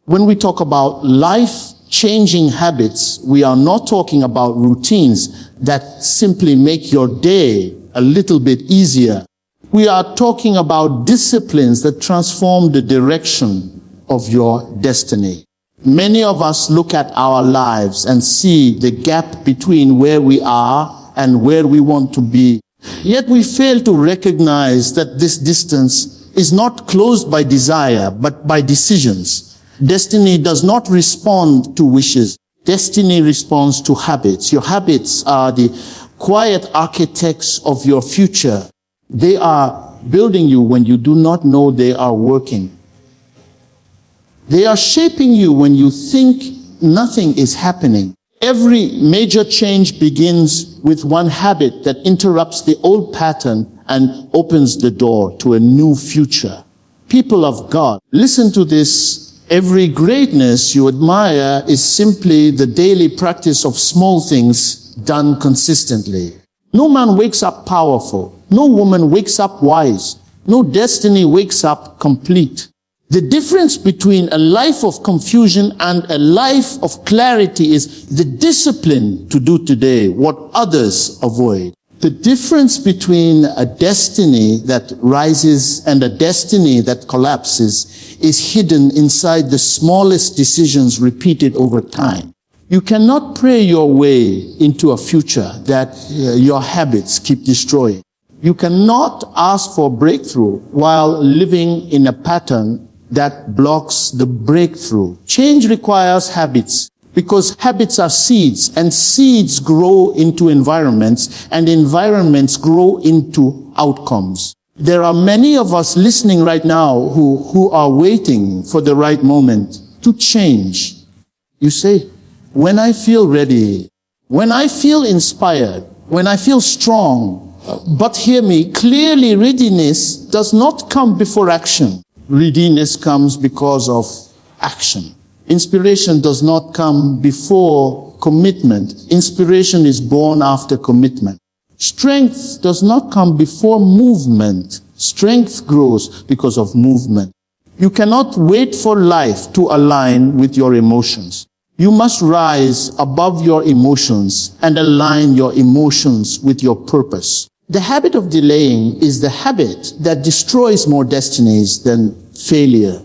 When we talk about life-changing habits, we are not talking about routines that simply make your day a little bit easier. We are talking about disciplines that transform the direction of your destiny. Many of us look at our lives and see the gap between where we are and where we want to be. Yet we fail to recognize that this distance is not closed by desire, but by decisions. Destiny does not respond to wishes. Destiny responds to habits. Your habits are the quiet architects of your future. They are building you when you do not know they are working. They are shaping you when you think nothing is happening. Every major change begins with one habit that interrupts the old pattern and opens the door to a new future. People of God, listen to this. Every greatness you admire is simply the daily practice of small things done consistently. No man wakes up powerful. No woman wakes up wise. No destiny wakes up complete. The difference between a life of confusion and a life of clarity is the discipline to do today what others avoid. The difference between a destiny that rises and a destiny that collapses is hidden inside the smallest decisions repeated over time. You cannot pray your way into a future that your habits keep destroying. You cannot ask for breakthrough while living in a pattern that blocks the breakthrough. Change requires habits, because habits are seeds, and seeds grow into environments, and environments grow into outcomes. There are many of us listening right now who are waiting for the right moment to change. You say, when I feel ready, when I feel inspired, when I feel strong. But hear me, clearly readiness does not come before action. Readiness comes because of action. Inspiration does not come before commitment. Inspiration is born after commitment. Strength does not come before movement. Strength grows because of movement. You cannot wait for life to align with your emotions. You must rise above your emotions and align your emotions with your purpose. The habit of delaying is the habit that destroys more destinies than failure.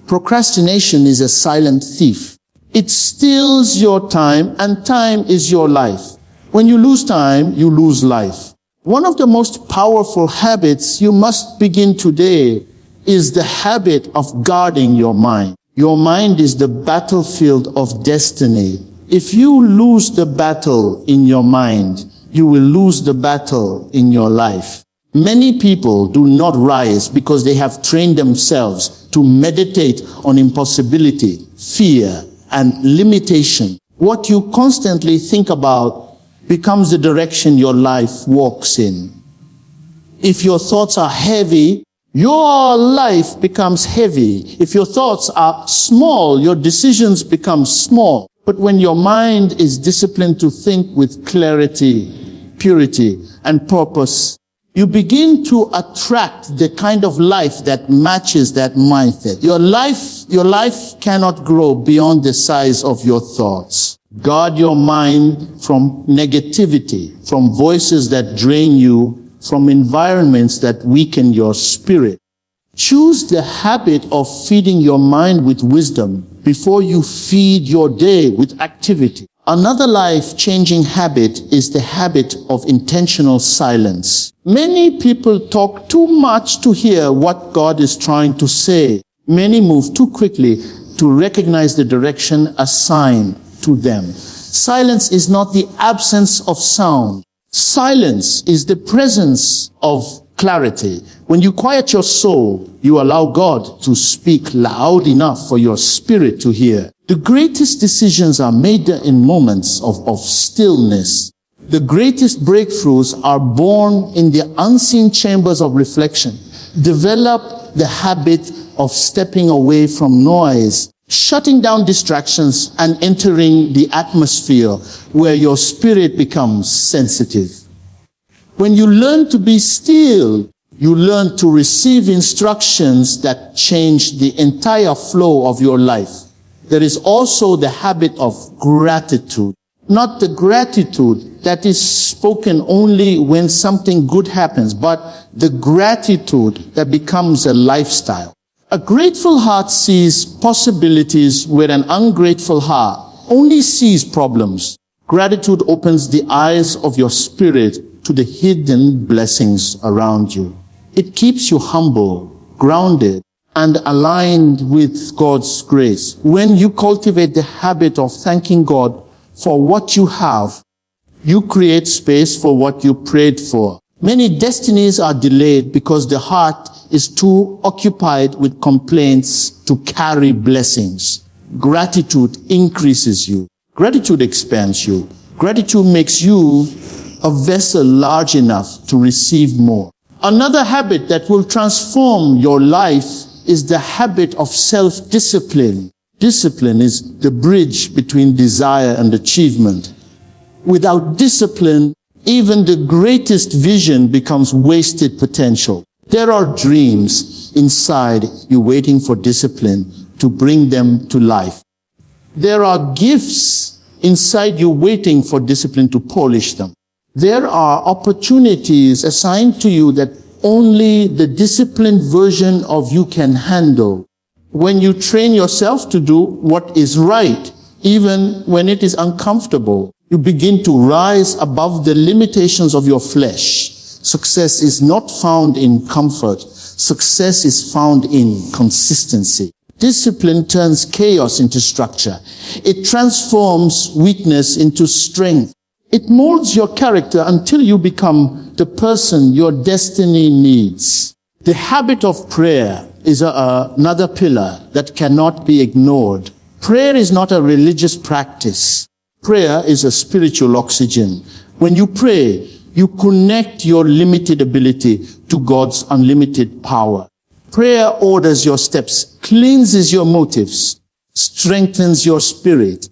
Procrastination is a silent thief. It steals your time, and time is your life. When you lose time, you lose life. One of the most powerful habits you must begin today is the habit of guarding your mind. Your mind is the battlefield of destiny. If you lose the battle in your mind, you will lose the battle in your life. Many people do not rise because they have trained themselves to meditate on impossibility, fear, and limitation. What you constantly think about becomes the direction your life walks in. If your thoughts are heavy, your life becomes heavy. If your thoughts are small, your decisions become small. But when your mind is disciplined to think with clarity, purity, and purpose, you begin to attract the kind of life that matches that mindset. Your life cannot grow beyond the size of your thoughts. Guard your mind from negativity, from voices that drain you, from environments that weaken your spirit. Choose the habit of feeding your mind with wisdom before you feed your day with activity. Another life-changing habit is the habit of intentional silence. Many people talk too much to hear what God is trying to say. Many move too quickly to recognize the direction assigned to them. Silence is not the absence of sound. Silence is the presence of clarity. When you quiet your soul, you allow God to speak loud enough for your spirit to hear. The greatest decisions are made in moments of stillness. The greatest breakthroughs are born in the unseen chambers of reflection. Develop the habit of stepping away from noise, shutting down distractions, and entering the atmosphere where your spirit becomes sensitive. When you learn to be still, You learn to receive instructions that change the entire flow of your life. There is also the habit of gratitude. Not the gratitude that is spoken only when something good happens, but the gratitude that becomes a lifestyle. A grateful heart sees possibilities where an ungrateful heart only sees problems. Gratitude opens the eyes of your spirit to the hidden blessings around you. It keeps you humble, grounded, and aligned with God's grace. When you cultivate the habit of thanking God for what you have, you create space for what you prayed for. Many destinies are delayed because the heart is too occupied with complaints to carry blessings. Gratitude increases you. Gratitude expands you. Gratitude makes you a vessel large enough to receive more. Another habit that will transform your life is the habit of self-discipline. Discipline is the bridge between desire and achievement. Without discipline, even the greatest vision becomes wasted potential. There are dreams inside you waiting for discipline to bring them to life. There are gifts inside you waiting for discipline to polish them. There are opportunities assigned to you that only the disciplined version of you can handle. When you train yourself to do what is right, even when it is uncomfortable, you begin to rise above the limitations of your flesh. Success is not found in comfort. Success is found in consistency. Discipline turns chaos into structure. It transforms weakness into strength. It molds your character until you become the person your destiny needs. The habit of prayer is another pillar that cannot be ignored. Prayer is not a religious practice. Prayer is a spiritual oxygen. When you pray, you connect your limited ability to God's unlimited power. Prayer orders your steps, cleanses your motives, strengthens your spirit,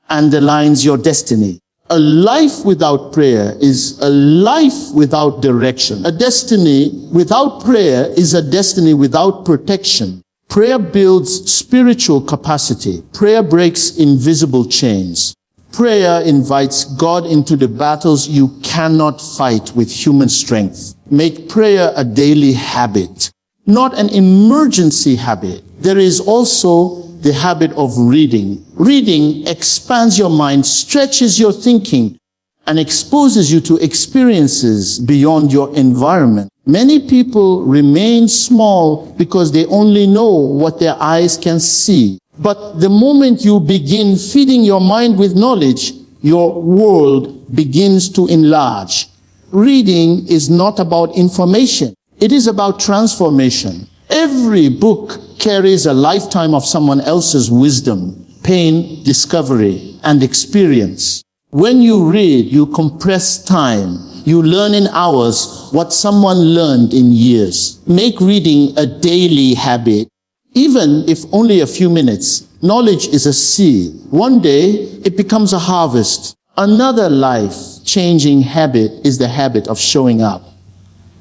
and aligns your destiny. A life without prayer is a life without direction. A destiny without prayer is a destiny without protection. Prayer builds spiritual capacity. Prayer breaks invisible chains. Prayer invites God into the battles you cannot fight with human strength. Make prayer a daily habit, not an emergency habit. There is also the habit of reading. Reading expands your mind, stretches your thinking, and exposes you to experiences beyond your environment. Many people remain small because they only know what their eyes can see. But the moment you begin feeding your mind with knowledge, your world begins to enlarge. Reading is not about information. It is about transformation. Every book carries a lifetime of someone else's wisdom, pain, discovery, and experience. When you read, you compress time. You learn in hours what someone learned in years. Make reading a daily habit. Even if only a few minutes, knowledge is a seed. One day, it becomes a harvest. Another life-changing habit is the habit of showing up.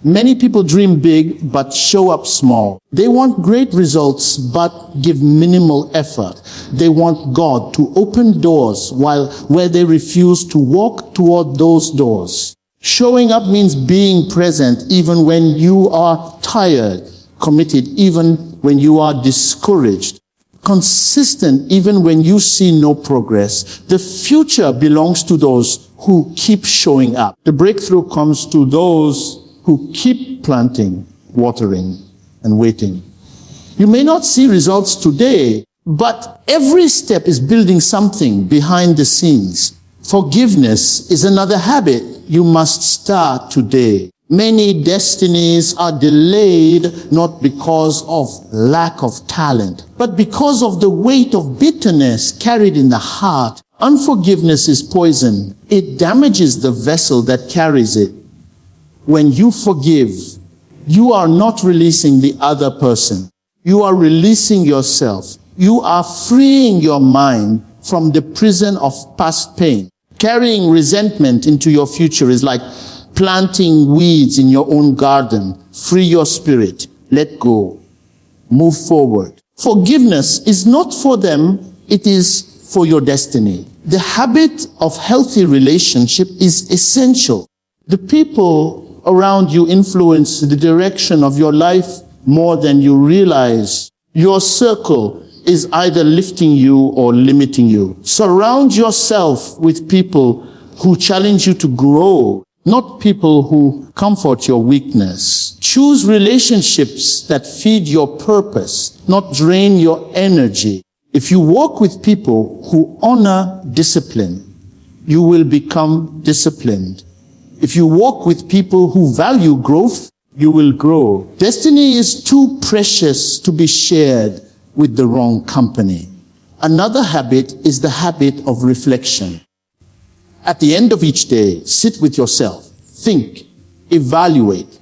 Many people dream big, but show up small. They want great results, but give minimal effort. They want God to open doors where they refuse to walk toward those doors. Showing up means being present even when you are tired, committed even when you are discouraged, consistent even when you see no progress. The future belongs to those who keep showing up. The breakthrough comes to those who keep planting, watering, and waiting. You may not see results today, but every step is building something behind the scenes. Forgiveness is another habit you must start today. Many destinies are delayed not because of lack of talent, but because of the weight of bitterness carried in the heart. Unforgiveness is poison. It damages the vessel that carries it. When you forgive, you are not releasing the other person. You are releasing yourself. You are freeing your mind from the prison of past pain. Carrying resentment into your future is like planting weeds in your own garden. Free your spirit. Let go. Move forward. Forgiveness is not for them, it is for your destiny. The habit of healthy relationship is essential. The people around you influence the direction of your life more than you realize. Your circle is either lifting you or limiting you. Surround yourself with people who challenge you to grow, not people who comfort your weakness. Choose relationships that feed your purpose, not drain your energy. If you walk with people who honor discipline, you will become disciplined. If you walk with people who value growth, you will grow. Destiny is too precious to be shared with the wrong company. Another habit is the habit of reflection. At the end of each day, sit with yourself, think, evaluate,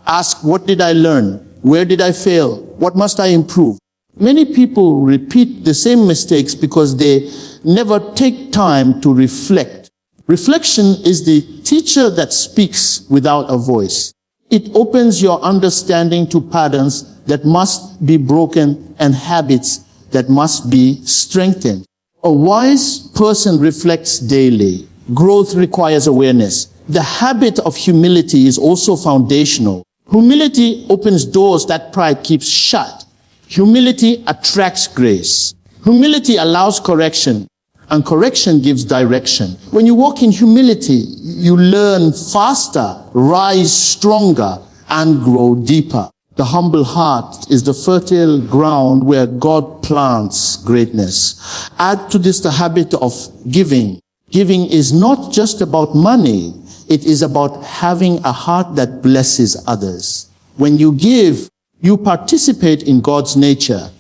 ask, what did I learn? Where did I fail? What must I improve? Many people repeat the same mistakes because they never take time to reflect. Reflection is the teacher that speaks without a voice. It opens your understanding to patterns that must be broken and habits that must be strengthened. A wise person reflects daily. Growth requires awareness. The habit of humility is also foundational. Humility opens doors that pride keeps shut. Humility attracts grace. Humility allows correction, and correction gives direction. When you walk in humility, you learn faster, rise stronger, and grow deeper. The humble heart is the fertile ground where God plants greatness. Add to this the habit of giving. Giving is not just about money. It is about having a heart that blesses others. When you give, you participate in God's nature.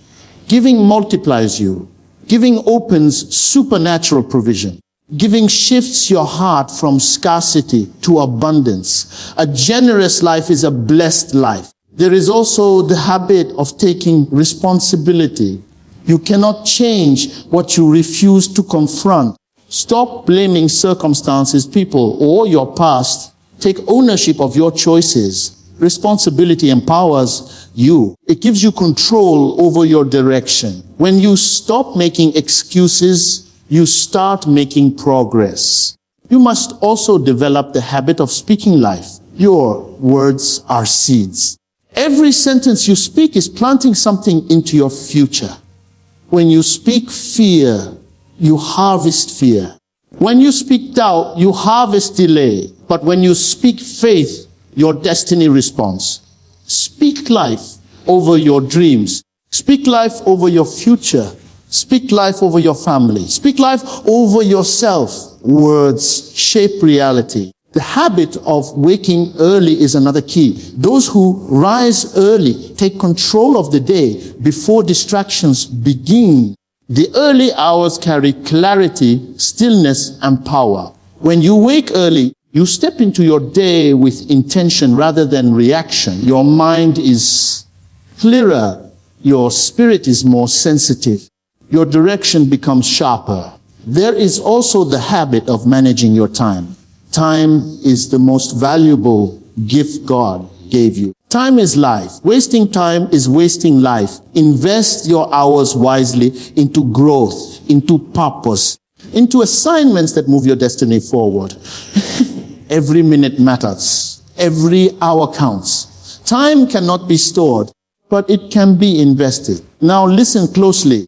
Giving multiplies you. Giving opens supernatural provision. Giving shifts your heart from scarcity to abundance. A generous life is a blessed life. There is also the habit of taking responsibility. You cannot change what you refuse to confront. Stop blaming circumstances, people, or your past. Take ownership of your choices. Responsibility empowers you. It gives you control over your direction. When you stop making excuses, you start making progress. You must also develop the habit of speaking life. Your words are seeds. Every sentence you speak is planting something into your future. When you speak fear, you harvest fear. When you speak doubt, you harvest delay. But when you speak faith, your destiny responds. Speak life over your dreams. Speak life over your future. Speak life over your family. Speak life over yourself. Words shape reality. The habit of waking early is another key. Those who rise early take control of the day before distractions begin. The early hours carry clarity, stillness, and power. When you wake early, you step into your day with intention rather than reaction. Your mind is clearer. Your spirit is more sensitive. Your direction becomes sharper. There is also the habit of managing your time. Time is the most valuable gift God gave you. Time is life. Wasting time is wasting life. Invest your hours wisely into growth, into purpose, into assignments that move your destiny forward. Every minute matters. Every hour counts. Time cannot be stored, but it can be invested. Now listen closely.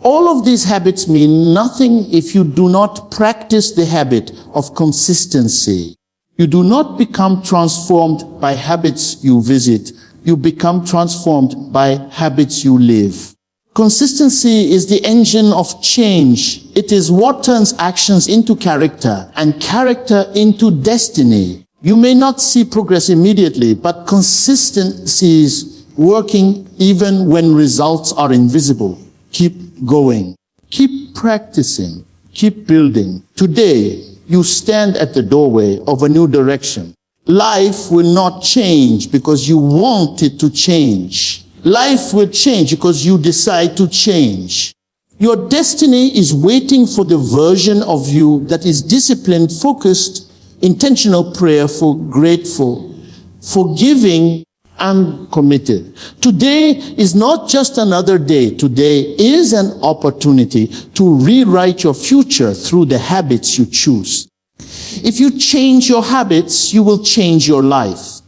All of these habits mean nothing if you do not practice the habit of consistency. You do not become transformed by habits you visit. You become transformed by habits you live. Consistency is the engine of change. It is what turns actions into character and character into destiny. You may not see progress immediately, but consistency is working even when results are invisible. Keep going. Keep practicing. Keep building. Today, you stand at the doorway of a new direction. Life will not change because you want it to change. Life will change because you decide to change. Your destiny is waiting for the version of you that is disciplined, focused, intentional, prayerful, grateful, forgiving, and committed. Today is not just another day. Today is an opportunity to rewrite your future through the habits you choose. If you change your habits, you will change your life.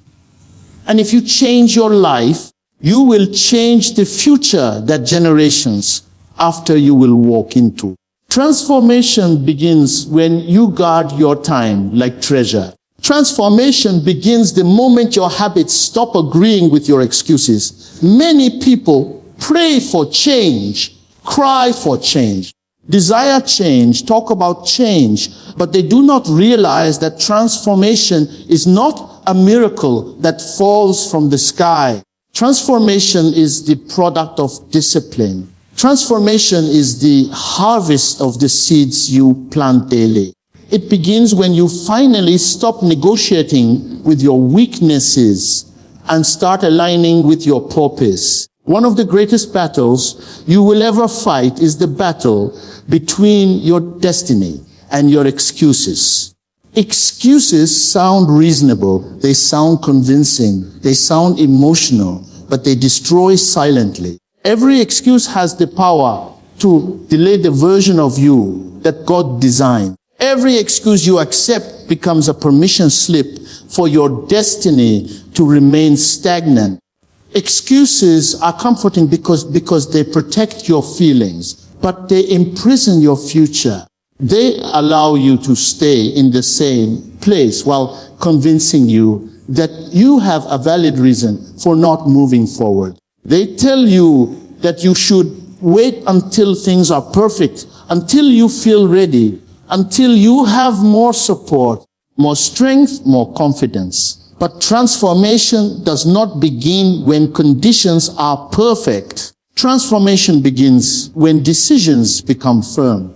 And if you change your life, you will change the future that generations after you will walk into. Transformation begins when you guard your time like treasure. Transformation begins the moment your habits stop agreeing with your excuses. Many people pray for change, cry for change, desire change, talk about change, but they do not realize that transformation is not a miracle that falls from the sky. Transformation is the product of discipline. Transformation is the harvest of the seeds you plant daily. It begins when you finally stop negotiating with your weaknesses and start aligning with your purpose. One of the greatest battles you will ever fight is the battle between your destiny and your excuses. Excuses sound reasonable, they sound convincing, they sound emotional, but they destroy silently. Every excuse has the power to delay the version of you that God designed. Every excuse you accept becomes a permission slip for your destiny to remain stagnant. Excuses are comforting because they protect your feelings, but they imprison your future. They allow you to stay in the same place while convincing you that you have a valid reason for not moving forward. They tell you that you should wait until things are perfect, until you feel ready, until you have more support, more strength, more confidence. But transformation does not begin when conditions are perfect. Transformation begins when decisions become firm.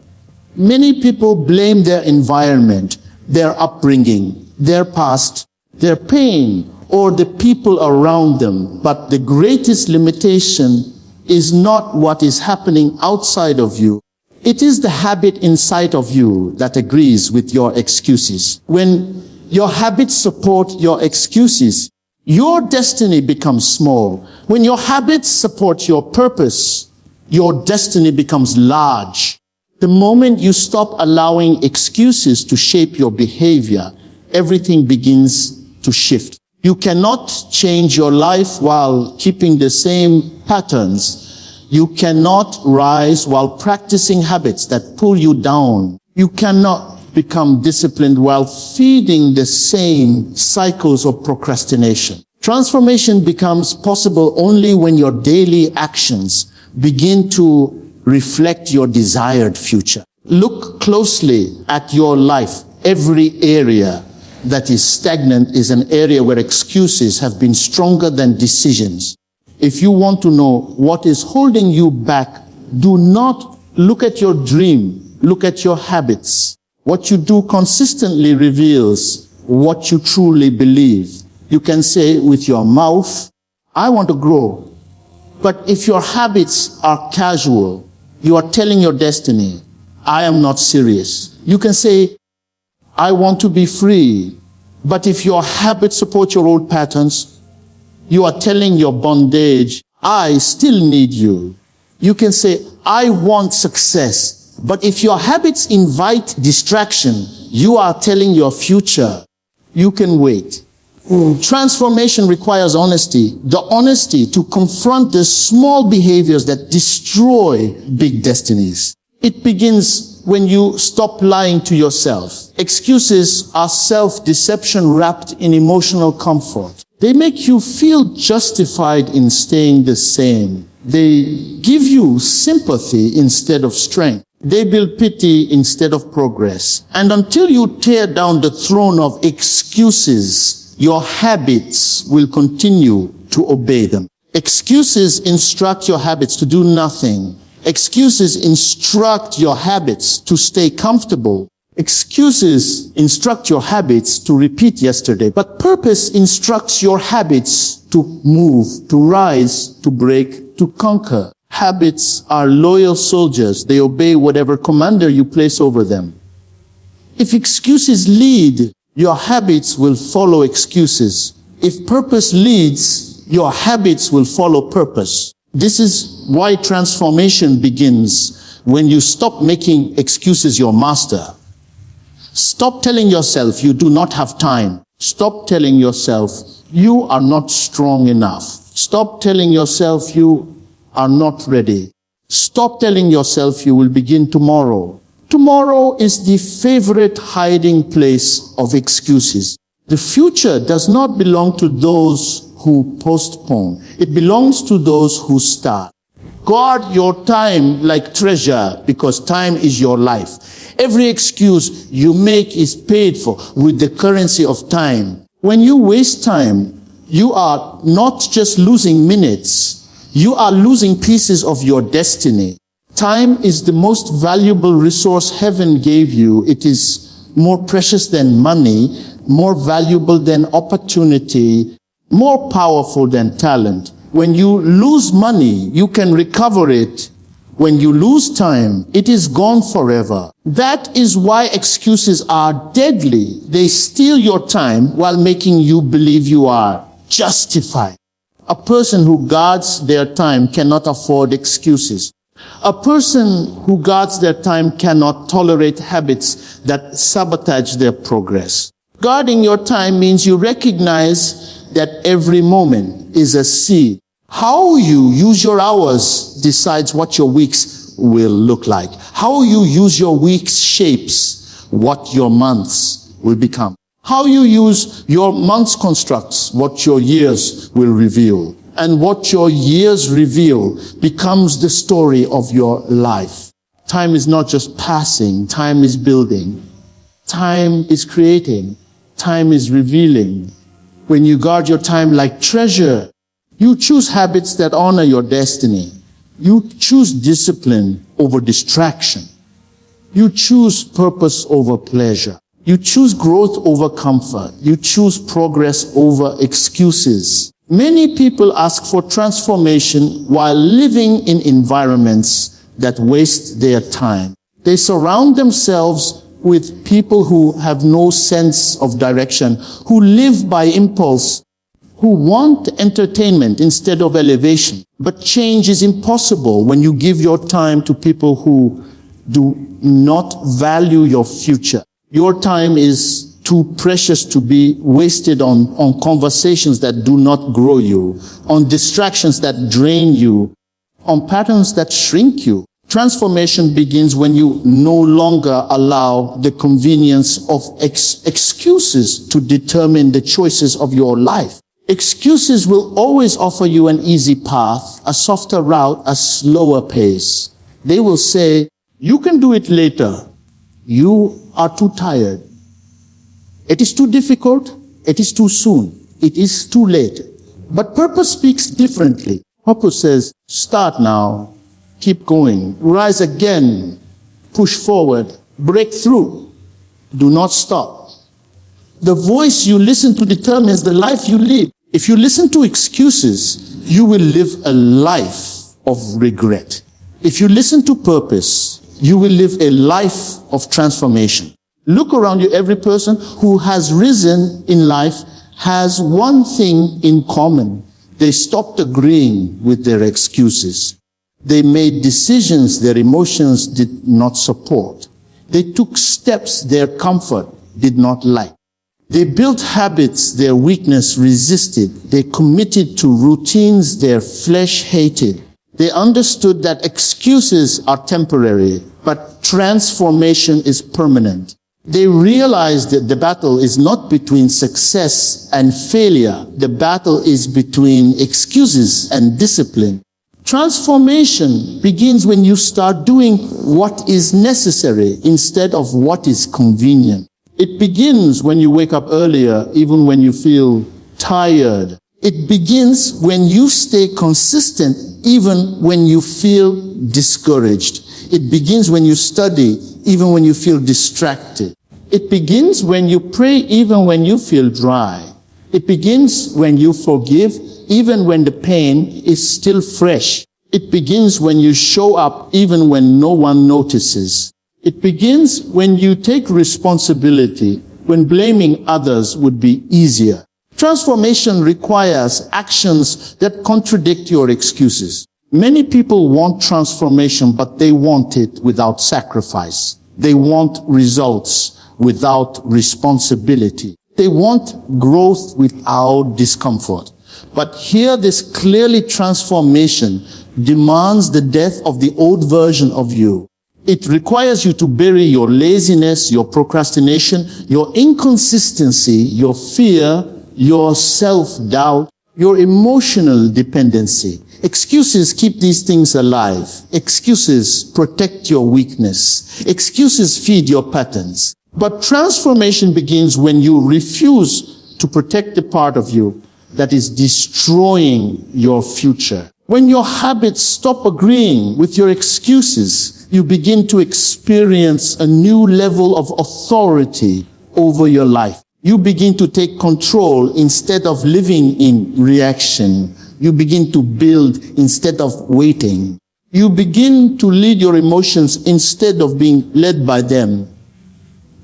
Many people blame their environment, their upbringing, their past, their pain, or the people around them. But the greatest limitation is not what is happening outside of you. It is the habit inside of you that agrees with your excuses. When your habits support your excuses, your destiny becomes small. When your habits support your purpose, your destiny becomes large. The moment you stop allowing excuses to shape your behavior, everything begins to shift. You cannot change your life while keeping the same patterns. You cannot rise while practicing habits that pull you down. You cannot become disciplined while feeding the same cycles of procrastination. Transformation becomes possible only when your daily actions begin to reflect your desired future. Look closely at your life. Every area that is stagnant is an area where excuses have been stronger than decisions. If you want to know what is holding you back, do not look at your dream, look at your habits. What you do consistently reveals what you truly believe. You can say with your mouth, I want to grow. But if your habits are casual, you are telling your destiny, I am not serious. You can say, I want to be free. But if your habits support your old patterns, you are telling your bondage, I still need you. You can say, I want success. But if your habits invite distraction, you are telling your future, you can wait. Transformation requires honesty. The honesty to confront the small behaviors that destroy big destinies. It begins when you stop lying to yourself. Excuses are self-deception wrapped in emotional comfort. They make you feel justified in staying the same. They give you sympathy instead of strength. They build pity instead of progress. And until you tear down the throne of excuses, your habits will continue to obey them. Excuses instruct your habits to do nothing. Excuses instruct your habits to stay comfortable. Excuses instruct your habits to repeat yesterday, but purpose instructs your habits to move, to rise, to break, to conquer. Habits are loyal soldiers. They obey whatever commander you place over them. If excuses lead, your habits will follow excuses. If purpose leads, your habits will follow purpose. This is why transformation begins when you stop making excuses your master. Stop telling yourself you do not have time. Stop telling yourself you are not strong enough. Stop telling yourself you are not ready. Stop telling yourself you will begin tomorrow. Tomorrow is the favorite hiding place of excuses. The future does not belong to those who postpone. It belongs to those who start. Guard your time like treasure, because time is your life. Every excuse you make is paid for with the currency of time. When you waste time, you are not just losing minutes, you are losing pieces of your destiny. Time is the most valuable resource heaven gave you. It is more precious than money, more valuable than opportunity, more powerful than talent. When you lose money, you can recover it. When you lose time, it is gone forever. That is why excuses are deadly. They steal your time while making you believe you are justified. A person who guards their time cannot afford excuses. A person who guards their time cannot tolerate habits that sabotage their progress. Guarding your time means you recognize that every moment is a seed. How you use your hours decides what your weeks will look like. How you use your weeks shapes what your months will become. How you use your months constructs what your years will reveal. And what your years reveal becomes the story of your life. Time is not just passing, time is building. Time is creating, time is revealing. When you guard your time like treasure, you choose habits that honor your destiny. You choose discipline over distraction. You choose purpose over pleasure. You choose growth over comfort. You choose progress over excuses. Many people ask for transformation while living in environments that waste their time. They surround themselves with people who have no sense of direction, who live by impulse, who want entertainment instead of elevation. But change is impossible when you give your time to people who do not value your future. Your time is too precious to be wasted on conversations that do not grow you, on distractions that drain you, on patterns that shrink you. Transformation begins when you no longer allow the convenience of excuses to determine the choices of your life. Excuses will always offer you an easy path, a softer route, a slower pace. They will say, you can do it later. You are too tired. It is too difficult. It is too soon. It is too late. But purpose speaks differently. Purpose says, start now. Keep going. Rise again. Push forward. Break through. Do not stop. The voice you listen to determines the life you live. If you listen to excuses, you will live a life of regret. If you listen to purpose, you will live a life of transformation. Look around you. Every person who has risen in life has one thing in common. They stopped agreeing with their excuses. They made decisions their emotions did not support. They took steps their comfort did not like. They built habits their weakness resisted. They committed to routines their flesh hated. They understood that excuses are temporary, but transformation is permanent. They realized that the battle is not between success and failure. The battle is between excuses and discipline. Transformation begins when you start doing what is necessary instead of what is convenient. It begins when you wake up earlier, even when you feel tired. It begins when you stay consistent, even when you feel discouraged. It begins when you study, even when you feel distracted. It begins when you pray, even when you feel dry. It begins when you forgive, even when the pain is still fresh. It begins when you show up, even when no one notices. It begins when you take responsibility, when blaming others would be easier. Transformation requires actions that contradict your excuses. Many people want transformation, but they want it without sacrifice. They want results without responsibility. They want growth without discomfort. But here, this clearly transformation demands the death of the old version of you. It requires you to bury your laziness, your procrastination, your inconsistency, your fear, your self-doubt, your emotional dependency. Excuses keep these things alive. Excuses protect your weakness. Excuses feed your patterns. But transformation begins when you refuse to protect the part of you that is destroying your future. When your habits stop agreeing with your excuses, you begin to experience a new level of authority over your life. You begin to take control instead of living in reaction. You begin to build instead of waiting. You begin to lead your emotions instead of being led by them.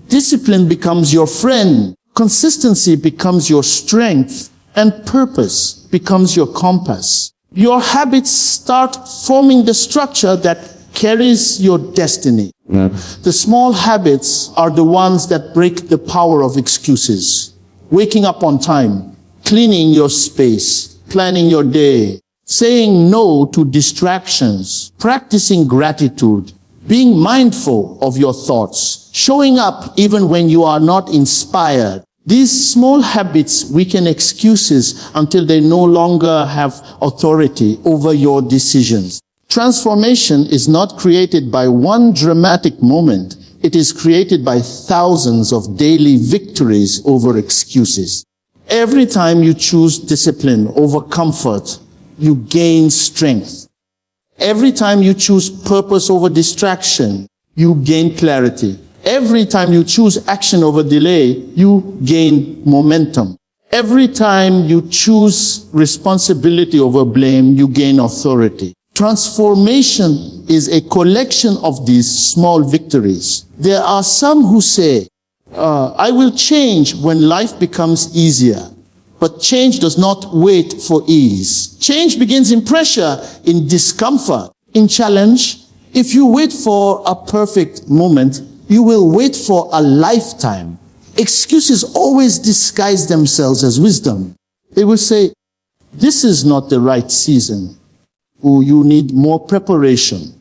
Discipline becomes your friend. Consistency becomes your strength. And purpose becomes your compass. Your habits start forming the structure that carries your destiny. The small habits are the ones that break the power of excuses. Waking up on time, cleaning your space, planning your day, saying no to distractions, practicing gratitude, being mindful of your thoughts, showing up even when you are not inspired. These small habits weaken excuses until they no longer have authority over your decisions. Transformation is not created by one dramatic moment. It is created by thousands of daily victories over excuses. Every time you choose discipline over comfort, you gain strength. Every time you choose purpose over distraction, you gain clarity. Every time you choose action over delay, you gain momentum. Every time you choose responsibility over blame, you gain authority. Transformation is a collection of these small victories. There are some who say, I will change when life becomes easier. But change does not wait for ease. Change begins in pressure, in discomfort, in challenge. If you wait for a perfect moment, you will wait for a lifetime. Excuses always disguise themselves as wisdom. They will say, this is not the right season. Or you need more preparation.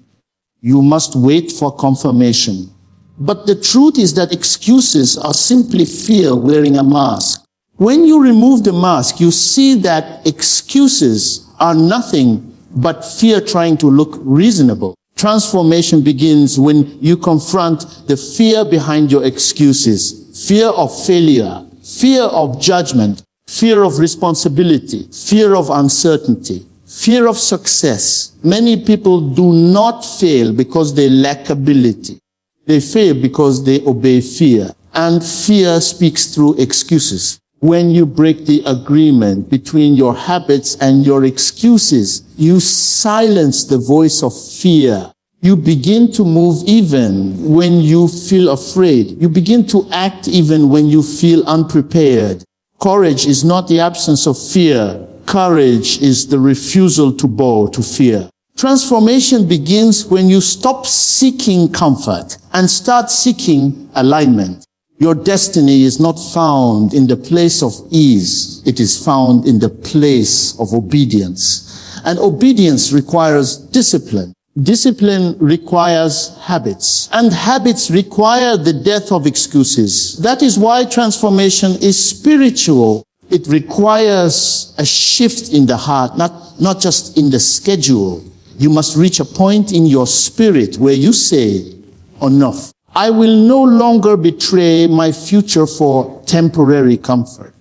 You must wait for confirmation. But the truth is that excuses are simply fear wearing a mask. When you remove the mask, you see that excuses are nothing but fear trying to look reasonable. Transformation begins when you confront the fear behind your excuses. Fear of failure, fear of judgment, fear of responsibility, fear of uncertainty, fear of success. Many people do not fail because they lack ability. They fail because they obey fear. And fear speaks through excuses. When you break the agreement between your habits and your excuses, you silence the voice of fear. You begin to move even when you feel afraid. You begin to act even when you feel unprepared. Courage is not the absence of fear. Courage is the refusal to bow to fear. Transformation begins when you stop seeking comfort and start seeking alignment. Your destiny is not found in the place of ease. It is found in the place of obedience. And obedience requires discipline. Discipline requires habits. And habits require the death of excuses. That is why transformation is spiritual. It requires a shift in the heart, not just in the schedule. You must reach a point in your spirit where you say, enough. I will no longer betray my future for temporary comfort.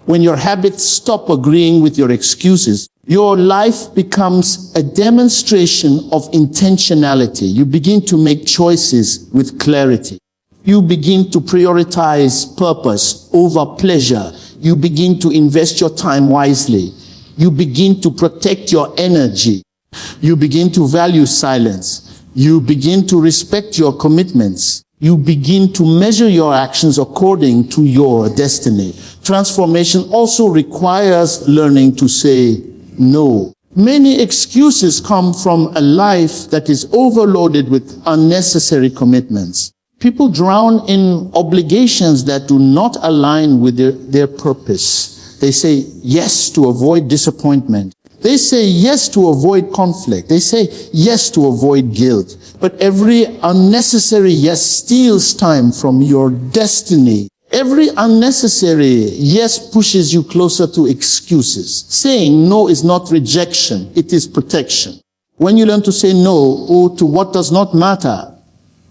When your habits stop agreeing with your excuses, your life becomes a demonstration of intentionality. You begin to make choices with clarity. You begin to prioritize purpose over pleasure. You begin to invest your time wisely. You begin to protect your energy. You begin to value silence. You begin to respect your commitments. You begin to measure your actions according to your destiny. Transformation also requires learning to say no. Many excuses come from a life that is overloaded with unnecessary commitments. People drown in obligations that do not align with their purpose. They say yes to avoid disappointment. They say yes to avoid conflict. They say yes to avoid guilt. But every unnecessary yes steals time from your destiny. Every unnecessary yes pushes you closer to excuses. Saying no is not rejection, it is protection. When you learn to say no to what does not matter,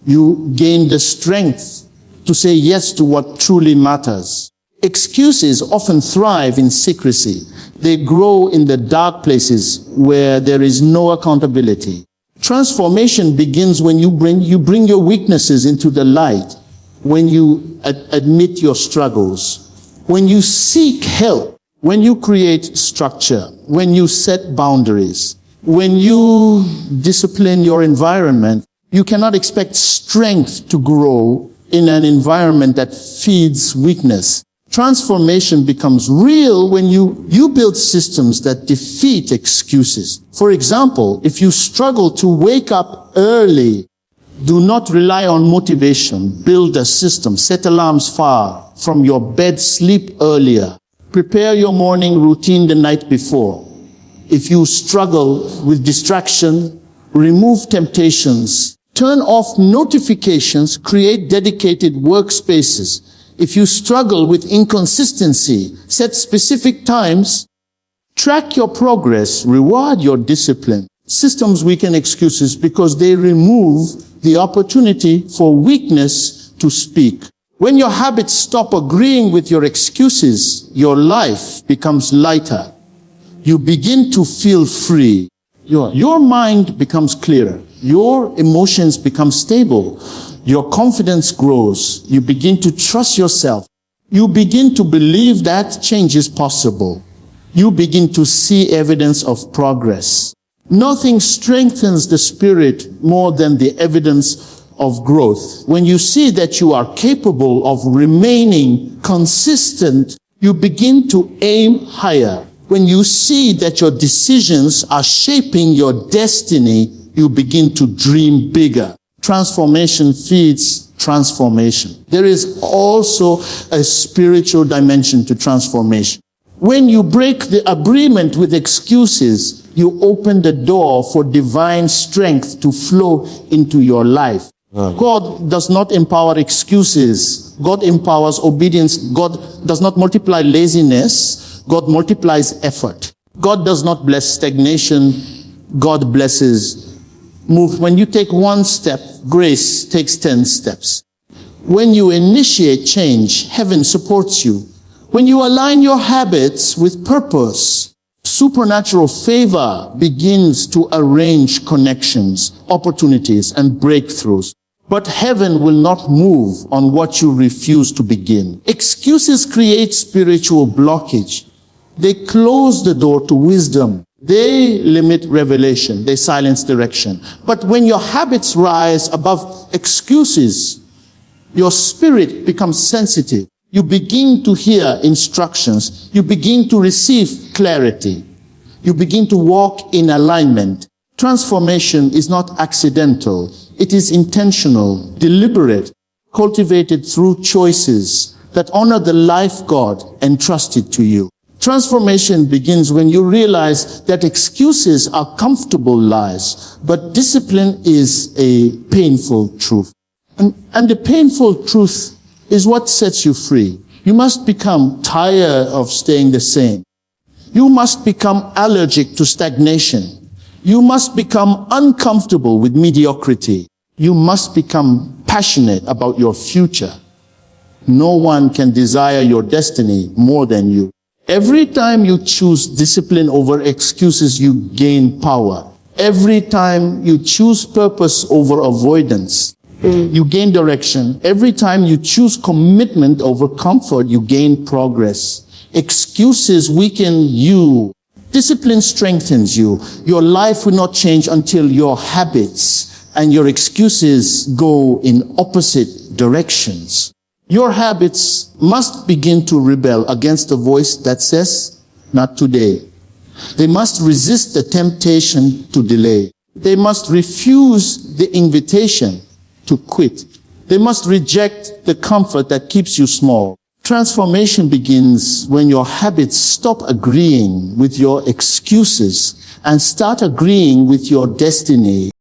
you gain the strength to say yes to what truly matters. Excuses often thrive in secrecy. They grow in the dark places where there is no accountability. Transformation begins when you bring your weaknesses into the light, when you admit your struggles, when you seek help, when you create structure, when you set boundaries, when you discipline your environment. You cannot expect strength to grow in an environment that feeds weakness. Transformation becomes real when you build systems that defeat excuses. For example, if you struggle to wake up early, do not rely on motivation. Build a system. Set alarms far from your bed. Sleep earlier. Prepare your morning routine the night before. If you struggle with distraction, remove temptations. Turn off notifications. Create dedicated workspaces. If you struggle with inconsistency, set specific times. Track your progress. Reward your discipline. Systems weaken excuses because they remove the opportunity for weakness to speak. When your habits stop agreeing with your excuses, your life becomes lighter. You begin to feel free. Your mind becomes clearer. Your emotions become stable. Your confidence grows. You begin to trust yourself. You begin to believe that change is possible. You begin to see evidence of progress. Nothing strengthens the spirit more than the evidence of growth. When you see that you are capable of remaining consistent, you begin to aim higher. When you see that your decisions are shaping your destiny, you begin to dream bigger. Transformation feeds transformation. There is also a spiritual dimension to transformation. When you break the agreement with excuses, you open the door for divine strength to flow into your life. God does not empower excuses. God empowers obedience. God does not multiply laziness. God multiplies effort. God does not bless stagnation. God blesses move. When you take one step, grace takes 10 steps. When you initiate change, heaven supports you. When you align your habits with purpose, supernatural favor begins to arrange connections, opportunities, and breakthroughs. But heaven will not move on what you refuse to begin. Excuses create spiritual blockage. They close the door to wisdom. They limit revelation. They silence direction. But when your habits rise above excuses, your spirit becomes sensitive. You begin to hear instructions. You begin to receive clarity. You begin to walk in alignment. Transformation is not accidental. It is intentional, deliberate, cultivated through choices that honor the life God entrusted to you. Transformation begins when you realize that excuses are comfortable lies, but discipline is a painful truth. And the painful truth is what sets you free. You must become tired of staying the same. You must become allergic to stagnation. You must become uncomfortable with mediocrity. You must become passionate about your future. No one can desire your destiny more than you. Every time you choose discipline over excuses, you gain power. Every time you choose purpose over avoidance, you gain direction. Every time you choose commitment over comfort, you gain progress. Excuses weaken you. Discipline strengthens you. Your life will not change until your habits and your excuses go in opposite directions. Your habits must begin to rebel against the voice that says, not today. They must resist the temptation to delay. They must refuse the invitation to quit. They must reject the comfort that keeps you small. Transformation begins when your habits stop agreeing with your excuses and start agreeing with your destiny.